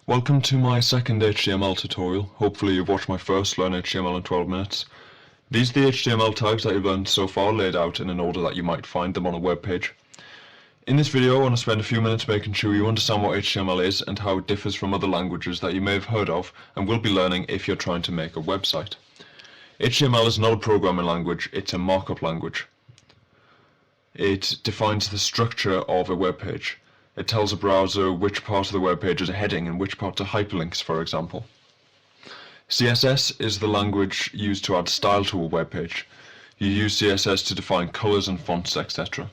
Welcome to my second HTML tutorial. Hopefully you've watched my first Learn HTML in 12 minutes. These are the HTML tags that you've learned so far, laid out in an order that you might find them on a web page. In this video I want to spend a few minutes making sure you understand what HTML is and how it differs from other languages that you may have heard of and will be learning if you're trying to make a website. HTML is not a programming language, it's a markup language. It defines the structure of a web page. It tells a browser which part of the web page is a heading and which parts are hyperlinks, for example. CSS is the language used to add style to a web page. You use CSS to define colors and fonts, etc.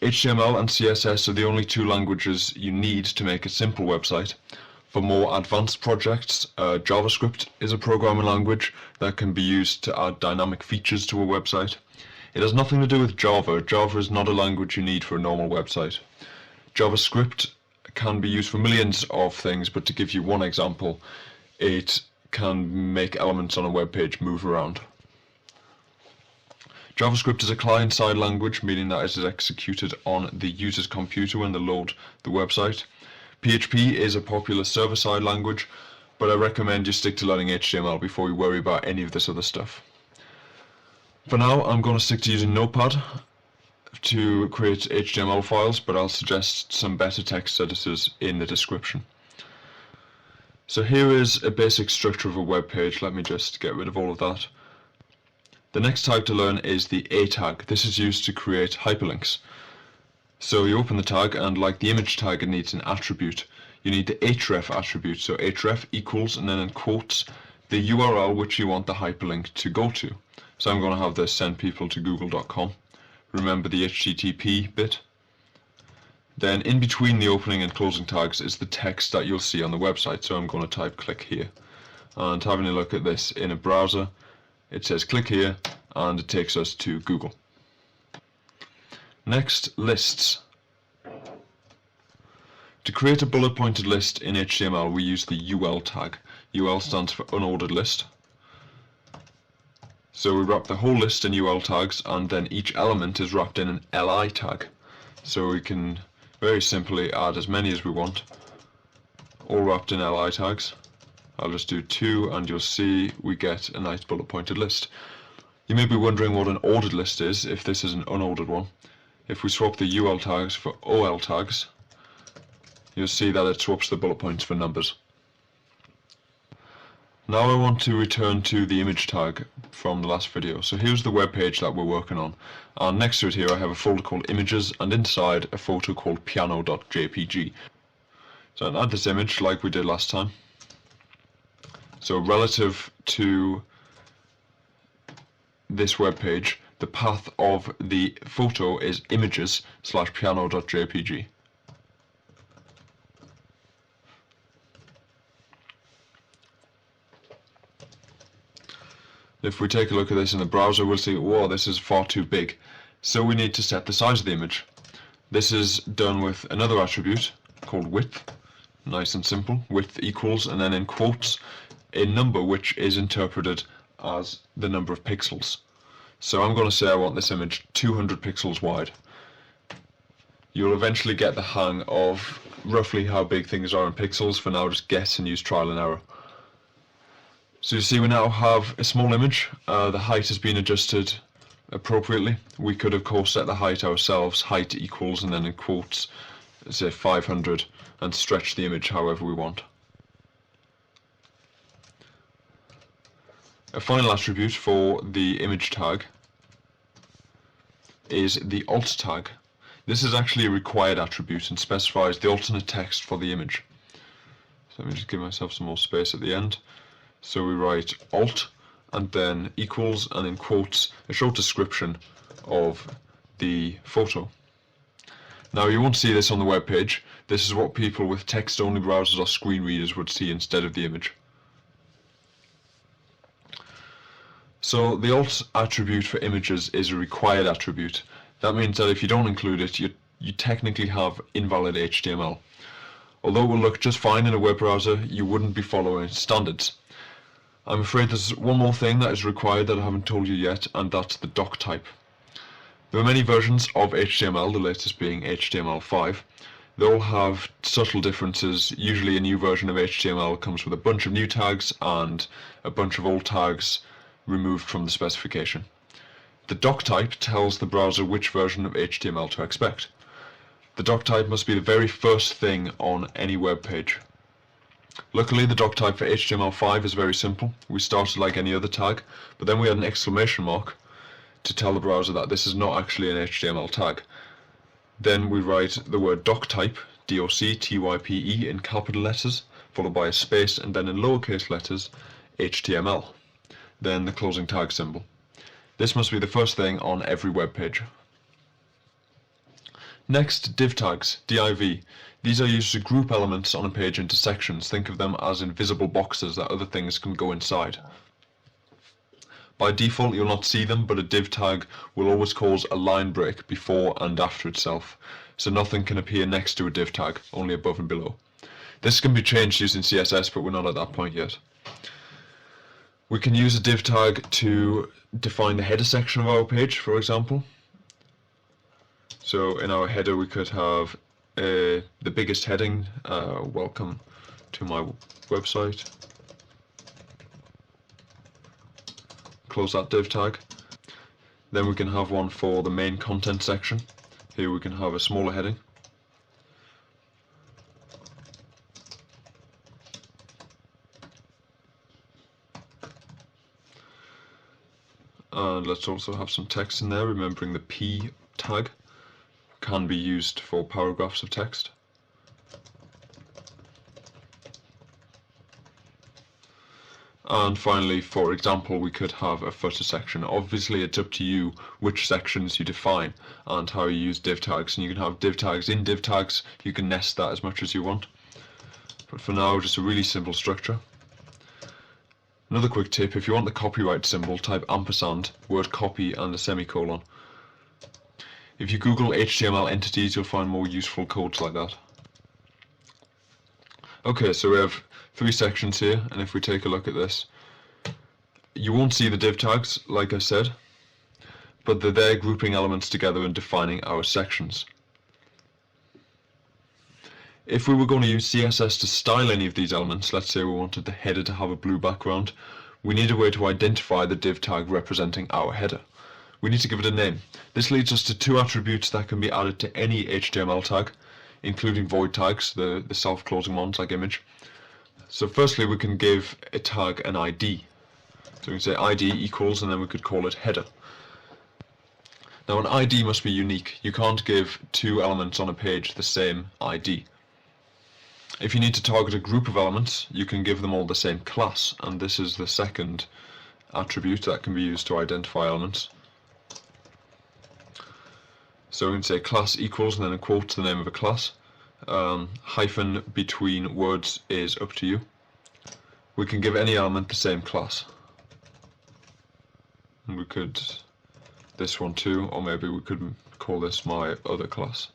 HTML and CSS are the only two languages you need to make a simple website. For more advanced projects, JavaScript is a programming language that can be used to add dynamic features to a website. It has nothing to do with Java. Java is not a language you need for a normal website. JavaScript can be used for millions of things, but to give you one example, it can make elements on a web page move around. JavaScript is a client-side language, meaning that it is executed on the user's computer when they load the website. PHP is a popular server-side language, but I recommend you stick to learning HTML before you worry about any of this other stuff. For now, I'm going to stick to using Notepad to create HTML files, but I'll suggest some better text editors in the description. So here is a basic structure of a web page. Let me just get rid of all of that. The next tag to learn is the A tag. This is used to create hyperlinks. So you open the tag, and like the image tag, it needs an attribute. You need the href attribute, so href equals, and then in quotes, the URL which you want the hyperlink to go to. So I'm going to have this send people to google.com. Remember the HTTP bit. Then in between the opening and closing tags is the text that you'll see on the website. So I'm going to type click here. And having a look at this in a browser, it says click here and it takes us to Google. Next, lists. To create a bullet pointed list in HTML we use the UL tag. UL stands for unordered list. So we wrap the whole list in UL tags, and then each element is wrapped in an LI tag. So we can very simply add as many as we want, all wrapped in LI tags. I'll just do 2 and you'll see we get a nice bullet pointed list. You may be wondering what an ordered list is if this is an unordered one. If we swap the UL tags for OL tags, you'll see that it swaps the bullet points for numbers. Now I want to return to the image tag from the last video. So here's the web page that we're working on. And next to it here I have a folder called images, and inside a photo called piano.jpg. So I'll add this image like we did last time. So relative to this web page, the path of the photo is images/piano.jpg. If we take a look at this in the browser, we'll see, whoa, this is far too big. So we need to set the size of the image. This is done with another attribute called width. Nice and simple. Width equals, and then in quotes, a number which is interpreted as the number of pixels. So I'm going to say I want this image 200 pixels wide. You'll eventually get the hang of roughly how big things are in pixels. For now, just guess and use trial and error. So you see we now have a small image. The height has been adjusted appropriately. We could of course set the height ourselves, height equals, and then in quotes say 500, and stretch the image however we want. A final attribute for the image tag is the alt tag. This is actually a required attribute and specifies the alternate text for the image. So let me just give myself some more space at the end. So we write alt and then equals, and in quotes a short description of the photo. Now you won't see this on the web page. This is what people with text-only browsers or screen readers would see instead of the image. So the alt attribute for images is a required attribute. That means that if you don't include it, you technically have invalid HTML. Although it will look just fine in a web browser, you wouldn't be following standards. I'm afraid there's one more thing that is required that I haven't told you yet, and that's the doc type. There are many versions of HTML, the latest being HTML5. They all have subtle differences. Usually a new version of HTML comes with a bunch of new tags and a bunch of old tags removed from the specification. The doc type tells the browser which version of HTML to expect. The doc type must be the very first thing on any web page. Luckily, the doc type for HTML5 is very simple. We started like any other tag, but then we had an exclamation mark to tell the browser that this is not actually an HTML tag. Then we write the word doc type, DOC-TYPE, in capital letters, followed by a space, and then in lowercase letters, HTML. Then the closing tag symbol. This must be the first thing on every web page. Next, div tags, DIV. These are used to group elements on a page into sections. Think of them as invisible boxes that other things can go inside. By default, you'll not see them, but a div tag will always cause a line break before and after itself, so nothing can appear next to a div tag, only above and below. This can be changed using CSS, but we're not at that point yet. We can use a div tag to define the header section of our page, for example. So in our header we could have the biggest heading, welcome to my website. Close that div tag. Then we can have one for the main content section. Here we can have a smaller heading. And let's also have some text in there, remembering the P tag can be used for paragraphs of text. And finally, for example, we could have a footer section. Obviously, it's up to you which sections you define and how you use div tags. And you can have div tags in div tags. You can nest that as much as you want. But for now, just a really simple structure. Another quick tip, if you want the copyright symbol, type ampersand, word copy and a semicolon. If you Google HTML entities, you'll find more useful codes like that. Okay, so we have 3 sections here, and if we take a look at this, you won't see the div tags, like I said, but they're there grouping elements together and defining our sections. If we were going to use CSS to style any of these elements, let's say we wanted the header to have a blue background, we need a way to identify the div tag representing our header. We need to give it a name. This leads us to 2 attributes that can be added to any HTML tag, including void tags, the self-closing ones like image. So firstly, we can give a tag an ID. So we can say ID equals, and then we could call it header. Now an ID must be unique. You can't give 2 elements on a page the same ID. If you need to target a group of elements, you can give them all the same class, and this is the second attribute that can be used to identify elements. So we can say class equals, and then in quotes the name of a class. Hyphen between words is up to you. We can give any element the same class. And we could this one too, or maybe we could call this my other class.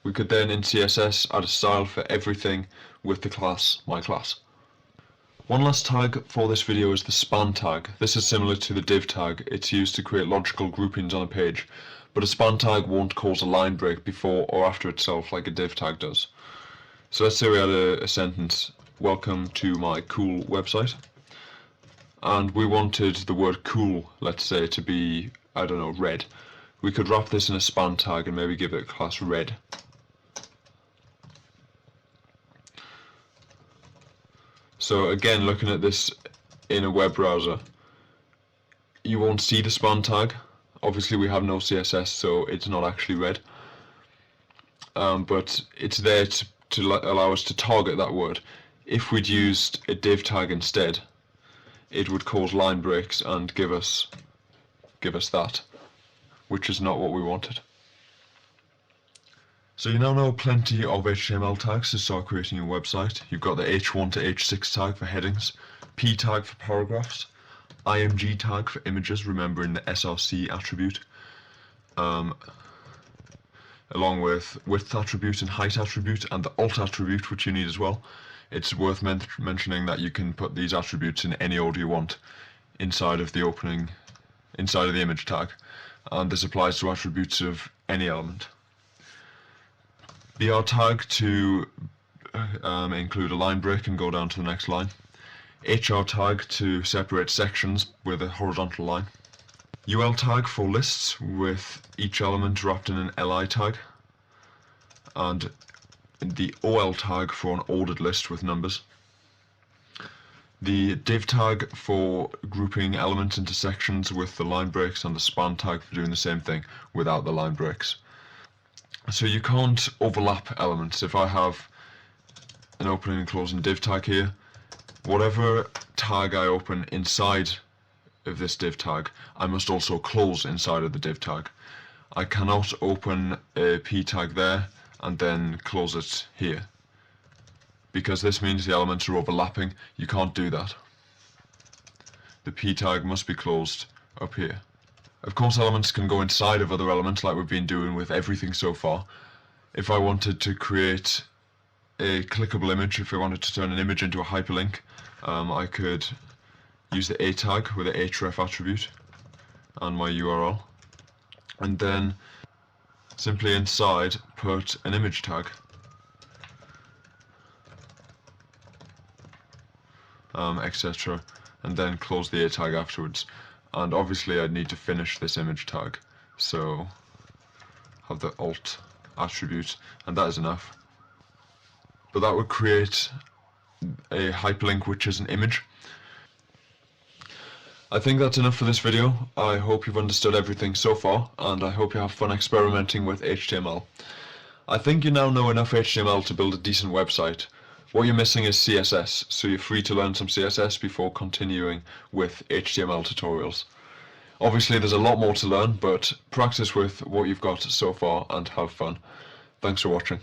We could then in CSS add a style for everything with the class my class. One last tag for this video is the span tag. This is similar to the div tag. It's used to create logical groupings on a page, but a span tag won't cause a line break before or after itself like a div tag does. So let's say we had a sentence, welcome to my cool website, and we wanted the word cool, let's say, to be, I don't know, red. We could wrap this in a span tag and maybe give it a class red. So again, looking at this in a web browser, you won't see the span tag. Obviously we have no CSS, so it's not actually red. But it's there to allow us to target that word. If we'd used a div tag instead, it would cause line breaks and give us that, which is not what we wanted. So you now know plenty of HTML tags to start creating your website. You've got the H1 to H6 tag for headings, P tag for paragraphs, IMG tag for images, remembering the SRC attribute, along with width attribute and height attribute, and the alt attribute, which you need as well. It's worth mentioning that you can put these attributes in any order you want inside of the image tag, and this applies to attributes of any element. BR tag to include a line break and go down to the next line. HR tag to separate sections with a horizontal line. UL tag for lists with each element wrapped in an LI tag. And the OL tag for an ordered list with numbers. The div tag for grouping elements into sections with the line breaks, and the span tag for doing the same thing without the line breaks. So you can't overlap elements. If I have an opening and closing div tag here, whatever tag I open inside of this div tag, I must also close inside of the div tag. I cannot open a p tag there and then close it here, because this means the elements are overlapping. You can't do that. The p tag must be closed up here. Of course, elements can go inside of other elements like we've been doing with everything so far. If I wanted to create a clickable image, if I wanted to turn an image into a hyperlink, I could use the a tag with the href attribute and my URL, and then simply inside put an image tag. Etc. and then close the a tag afterwards. And obviously I'd need to finish this image tag, so have the alt attribute, and that is enough. But that would create a hyperlink which is an image. I think that's enough for this video. I hope you've understood everything so far, and I hope you have fun experimenting with HTML. I think you now know enough HTML to build a decent website. What you're missing is CSS, so you're free to learn some CSS before continuing with HTML tutorials. Obviously there's a lot more to learn, but practice with what you've got so far and have fun. Thanks for watching.